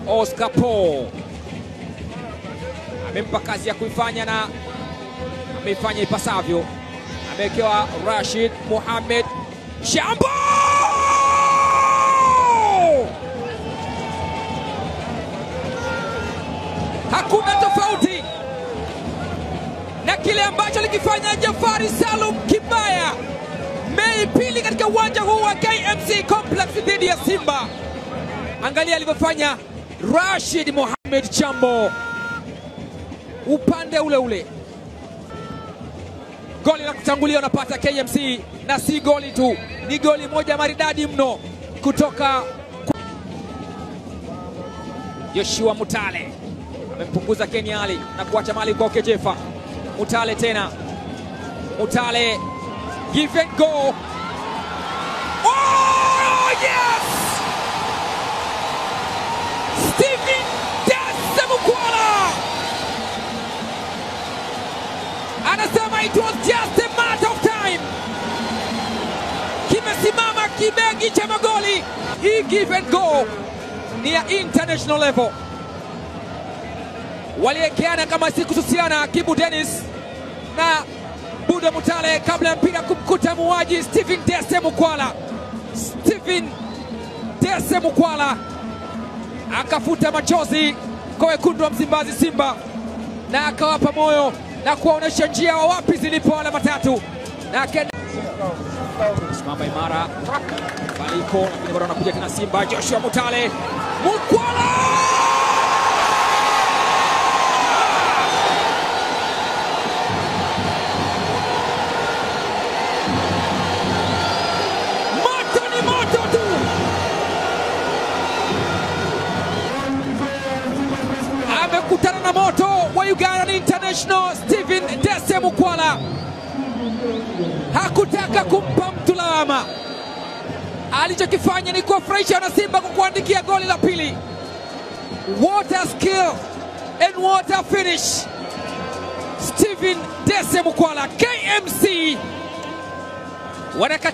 Oscar Paul amempa kazi ya kuifanya na ameifanya ipasavyo. Amewekewa Rashid Mohamed Shambo. Hakuna tofauti na kile ambacho alikifanya Jafari Salum Kibaya Mei pili katika uwanja huu wa KMC Complex dhidi ya Simba. Angalia alivyofanya Rashid Mohamed Shambo upande ule ule. Goli la kutangulia unapata KMC, na si goli tu, ni goli moja maridadi mno kutoka Joshua Mutale. Amempunguza Ken Ali na kuacha mali kwa Okejefa. Mutale tena. Mutale, give and go. Oh yes! Stephen Desemukwala anasema it was just a matter of time. Kimesimama kibegi cha magoli. Hii give and go ni ya international level. Waliekeana kama si kususiana Kibu Dennis na Buda Mutale kabla ya mpira kumkuta muwaji Stephen Desemukwala. Stephen Desemukwala akafuta machozi kwa wekundu wa Msimbazi Simba na akawapa moyo na kuwaonesha njia wa wapi zilipo alama tatu. Na simama imara Baliko, lakini bado anakuja tena Simba. Joshua Mutale, Mukwala kutana na moto wa Uganda International. Stephen Desemukwala hakutaka kumpa mtu lawama. Alichokifanya ni kuwafurahisha na Simba kwa kuandikia goli la pili. What a skill and what a finish. Stephen Desemukwala, KMC wanaka